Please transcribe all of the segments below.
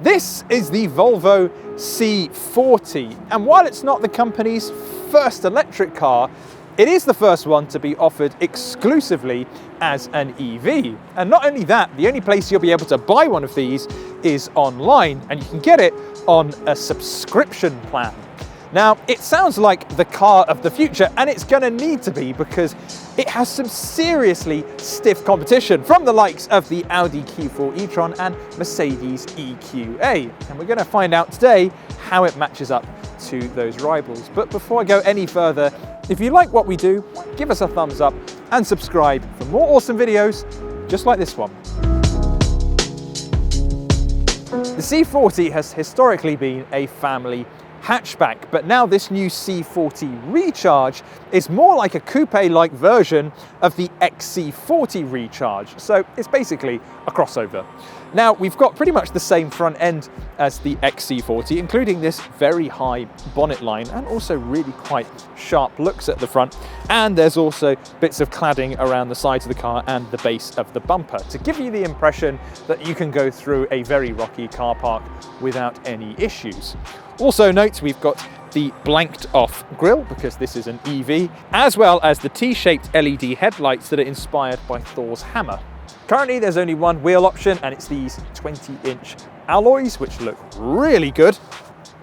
This is the Volvo C40, and while it's not the company's first electric car, it is the first one to be offered exclusively as an EV. And not only that, the only place you'll be able to buy one of these is online, and you can get it on a subscription plan. Now, it sounds like the car of the future, and it's going to need to be because it has some seriously stiff competition from the likes of the Audi Q4 e-tron and Mercedes EQA. And we're going to find out today how it matches up to those rivals. But before I go any further, if you like what we do, give us a thumbs up and subscribe for more awesome videos just like this one. The C40 has historically been a family hatchback, but now this new C40 Recharge is more like a coupe-like version of the XC40 Recharge, so it's basically a crossover. Now, we've got pretty much the same front end as the XC40, including this very high bonnet line and also really quite sharp looks at the front, and there's also bits of cladding around the sides of the car and the base of the bumper to give you the impression that you can go through a very rocky car park without any issues. Also note we've got the blanked off grille because this is an EV, as well as the T-shaped LED headlights that are inspired by Thor's hammer. Currently there's only one wheel option, and it's these 20-inch alloys which look really good.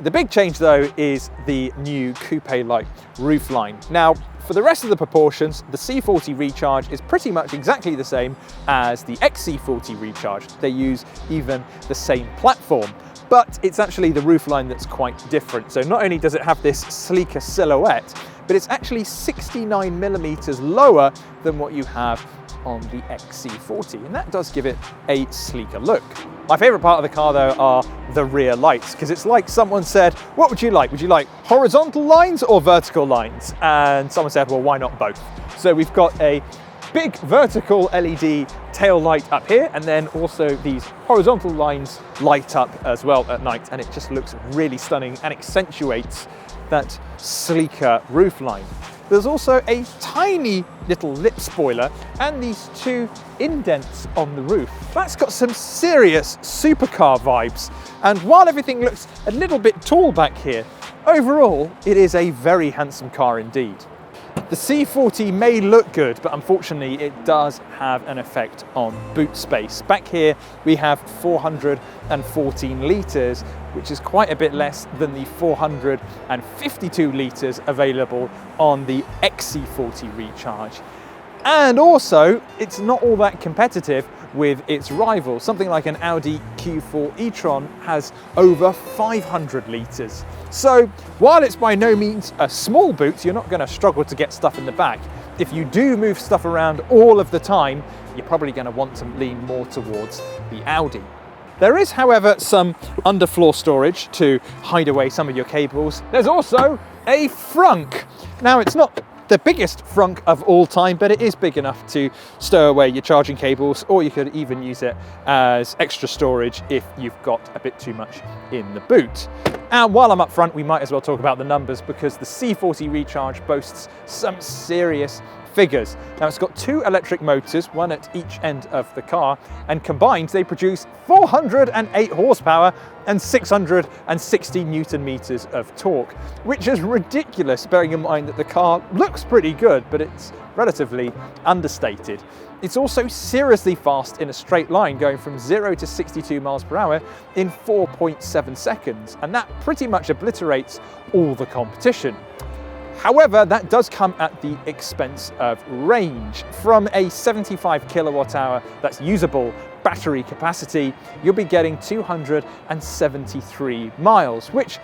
The big change though is the new coupe-like roofline. Now, for the rest of the proportions, the C40 Recharge is pretty much exactly the same as the XC40 Recharge. They use even the same platform, but it's actually the roofline that's quite different. So not only does it have this sleeker silhouette, but it's actually 69 millimeters lower than what you have on the XC40, and that does give it a sleeker look. My favorite part of the car though are the rear lights, because it's like someone said, what would you like? Would you like horizontal lines or vertical lines? And someone said, well, why not both? So we've got a big vertical LED tail light up here, and then also these horizontal lines light up as well at night, and it just looks really stunning and accentuates that sleeker roofline. There's also a tiny little lip spoiler and these two indents on the roof. That's got some serious supercar vibes, and while everything looks a little bit tall back here, overall it is a very handsome car indeed. The C40 may look good, but unfortunately it does have an effect on boot space. Back here we have 414 litres, which is quite a bit less than the 452 litres available on the XC40 Recharge. And also, it's not all that competitive with its rivals. Something like an Audi Q4 e-tron has over 500 litres. So while it's by no means a small boot, you're not going to struggle to get stuff in the back. If you do move stuff around all of the time, you're probably going to want to lean more towards the Audi. There is, however, some underfloor storage to hide away some of your cables. There's also a frunk. Now, it's not the biggest frunk of all time, but it is big enough to stow away your charging cables, or you could even use it as extra storage if you've got a bit too much in the boot. And while I'm up front, we might as well talk about the numbers, because the C40 Recharge boasts some serious figures. Now, it's got two electric motors, one at each end of the car, and combined they produce 408 horsepower and 660 Newton meters of torque, which is ridiculous, bearing in mind that the car looks pretty good, but it's relatively understated. It's also seriously fast in a straight line, going from 0 to 62 miles per hour in 4.7 seconds, and that pretty much obliterates all the competition. However, that does come at the expense of range. From a 75 kilowatt hour that's usable battery capacity, you'll be getting 273 miles, which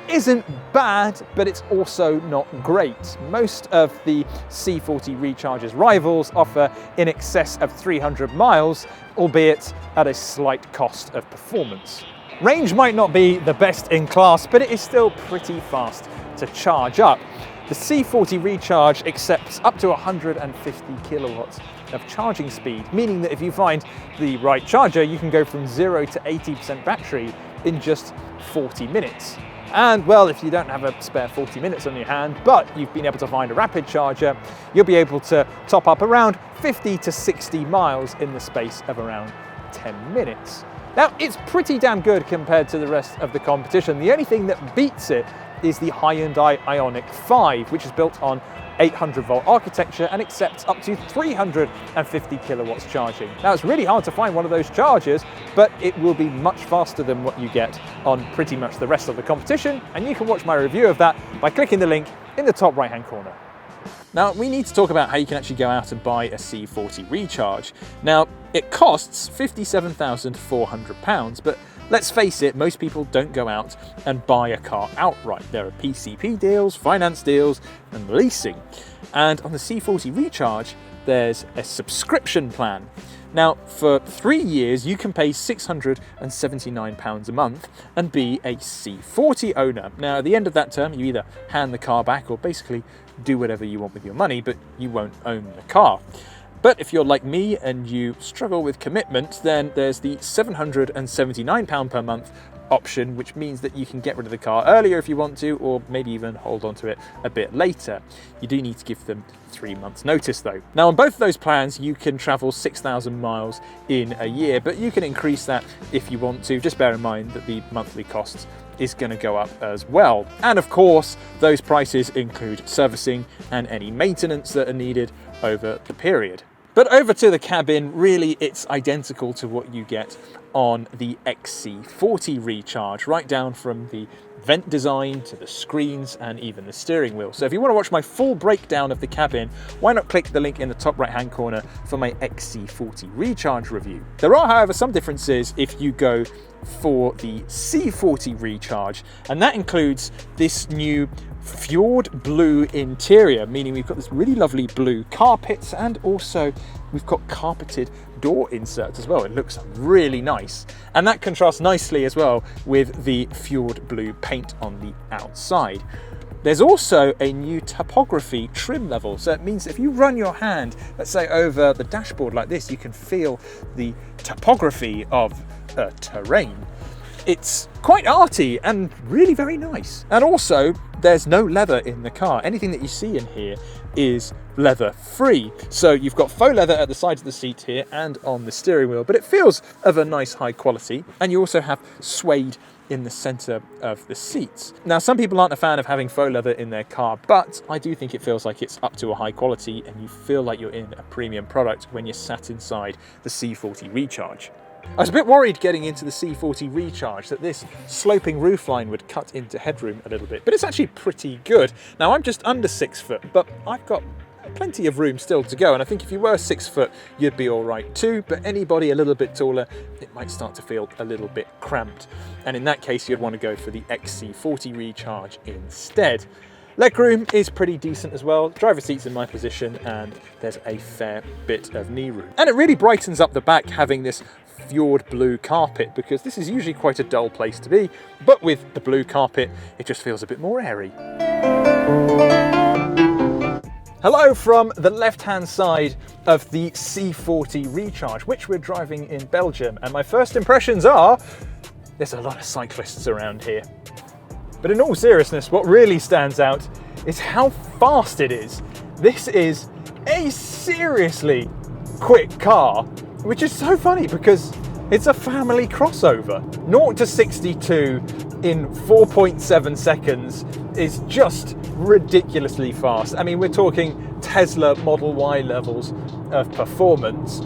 isn't bad, but it's also not great. Most of the C40 Recharge's rivals offer in excess of 300 miles, albeit at a slight cost of performance. Range might not be the best in class, but it is still pretty fast to charge up. The C40 Recharge accepts up to 150 kilowatts of charging speed, meaning that if you find the right charger, you can go from 0 to 80% battery in just 40 minutes. And well, if you don't have a spare 40 minutes on your hand, but you've been able to find a rapid charger, you'll be able to top up around 50 to 60 miles in the space of around 10 minutes. Now, it's pretty damn good compared to the rest of the competition. The only thing that beats it is the Hyundai Ioniq 5, which is built on 800-volt architecture and accepts up to 350 kilowatts charging. Now, it's really hard to find one of those chargers, but it will be much faster than what you get on pretty much the rest of the competition, and you can watch my review of that by clicking the link in the top right-hand corner. Now, we need to talk about how you can actually go out and buy a C40 Recharge. Now, it costs £57,400, but let's face it, most people don't go out and buy a car outright. There are PCP deals, finance deals, and leasing. And on the C40 Recharge, there's a subscription plan. Now, for 3 years, you can pay £679 a month and be a C40 owner. Now, at the end of that term, you either hand the car back or basically do whatever you want with your money, but you won't own the car. But if you're like me and you struggle with commitment, then there's the £779 per month option, which means that you can get rid of the car earlier if you want to, or maybe even hold on to it a bit later. You do need to give them 3 months notice though. Now, on both of those plans, you can travel 6,000 miles in a year, but you can increase that if you want to. Just bear in mind that the monthly costs is going to go up as well. And of course, those prices include servicing and any maintenance that are needed over the period. But over to the cabin, really it's identical to what you get on the XC40 Recharge, right down from the vent design to the screens and even the steering wheel. So if you want to watch my full breakdown of the cabin, why not click the link in the top right hand corner for my XC40 Recharge review. There are, however, some differences if you go for the C40 Recharge, and that includes this new fjord blue interior, meaning we've got this really lovely blue carpets, and also we've got carpeted door inserts as well. It looks really nice, and that contrasts nicely as well with the fjord blue paint on the outside. There's also a new typography trim level, so it means if you run your hand, let's say, over the dashboard like this, you can feel the typography of terrain. It's quite arty and really very nice. And also, there's no leather in the car. Anything that you see in here is leather free. So you've got faux leather at the sides of the seat here and on the steering wheel, but it feels of a nice high quality. And you also have suede in the center of the seats. Now, some people aren't a fan of having faux leather in their car, but I do think it feels like it's up to a high quality and you feel like you're in a premium product when you're sat inside the C40 Recharge. I was a bit worried getting into the C40 Recharge that this sloping roofline would cut into headroom a little bit, but it's actually pretty good. Now, I'm just under 6 foot, but I've got plenty of room still to go, and I think if you were 6 foot, you'd be all right too, but anybody a little bit taller, it might start to feel a little bit cramped. And in that case, you'd want to go for the XC40 Recharge instead. Legroom is pretty decent as well. Driver seat's in my position, and there's a fair bit of knee room. And it really brightens up the back having this fjord blue carpet, because this is usually quite a dull place to be, but with the blue carpet, it just feels a bit more airy. Hello from the left-hand side of the C40 Recharge, which we're driving in Belgium, and my first impressions are, there's a lot of cyclists around here. But in all seriousness, what really stands out is how fast it is. This is a seriously quick car, which is so funny because it's a family crossover. 0 to 62 in 4.7 seconds is just ridiculously fast. I mean, we're talking Tesla Model Y levels of performance,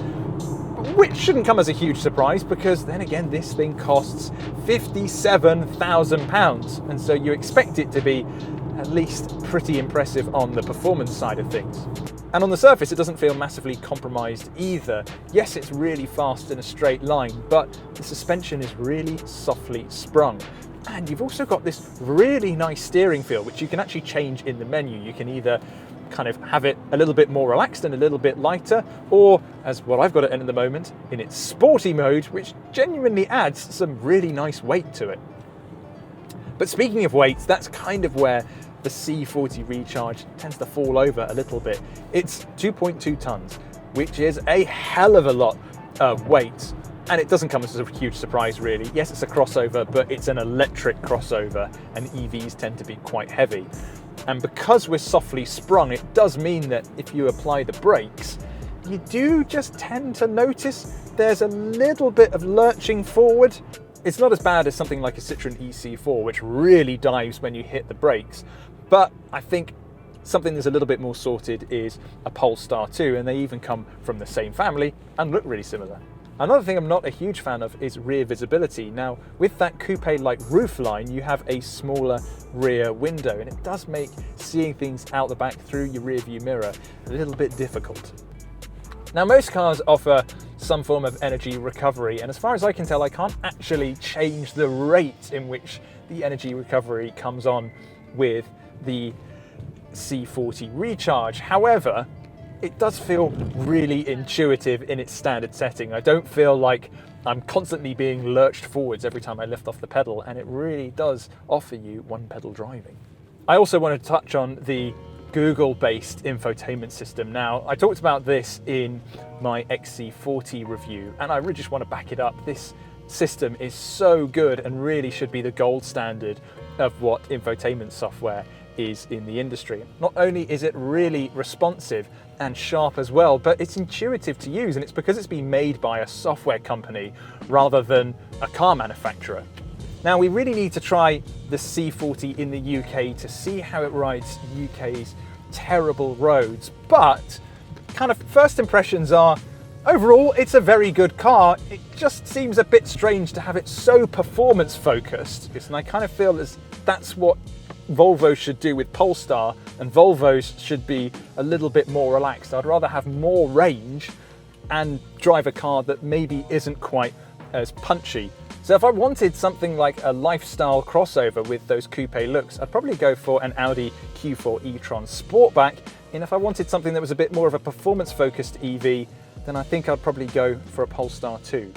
which shouldn't come as a huge surprise because then again, this thing costs £57,000. And so you expect it to be at least pretty impressive on the performance side of things. And on the surface, it doesn't feel massively compromised either. Yes, it's really fast in a straight line, but the suspension is really softly sprung. And you've also got this really nice steering feel, which you can actually change in the menu. You can either kind of have it a little bit more relaxed and a little bit lighter, or as what I've got it in at the moment, in its sporty mode, which genuinely adds some really nice weight to it. But speaking of weight, that's kind of where the C40 Recharge tends to fall over a little bit. It's 2.2 tons, which is a hell of a lot of weight. And it doesn't come as a huge surprise, really. Yes, it's a crossover, but it's an electric crossover, and EVs tend to be quite heavy. And because we're softly sprung, it does mean that if you apply the brakes, you do just tend to notice there's a little bit of lurching forward. It's not as bad as something like a Citroen EC4, which really dives when you hit the brakes, but I think something that's a little bit more sorted is a Polestar 2, and they even come from the same family and look really similar. Another thing I'm not a huge fan of is rear visibility. Now, with that coupe-like roofline, you have a smaller rear window, and it does make seeing things out the back through your rear view mirror a little bit difficult. Now, most cars offer some form of energy recovery, and as far as I can tell, I can't actually change the rate in which the energy recovery comes on with the C40 Recharge. However, it does feel really intuitive in its standard setting. I don't feel like I'm constantly being lurched forwards every time I lift off the pedal, and it really does offer you one pedal driving. I also want to touch on the Google-based infotainment system. Now, I talked about this in my XC40 review, and I really just want to back it up. This system is so good and really should be the gold standard of what infotainment software is in the industry. Not only is it really responsive and sharp as well, but it's intuitive to use, and it's because it's been made by a software company rather than a car manufacturer. Now, we really need to try the C40 in the UK to see how it rides UK's terrible roads, but kind of first impressions are, overall, it's a very good car. It just seems a bit strange to have it so performance focused, and I kind of feel as that's what Volvo should do with Polestar, and Volvos should be a little bit more relaxed. I'd rather have more range and drive a car that maybe isn't quite as punchy. So if I wanted something like a lifestyle crossover with those coupe looks, I'd probably go for an Audi Q4 e-tron Sportback. And if I wanted something that was a bit more of a performance focused EV, then I think I'd probably go for a Polestar 2.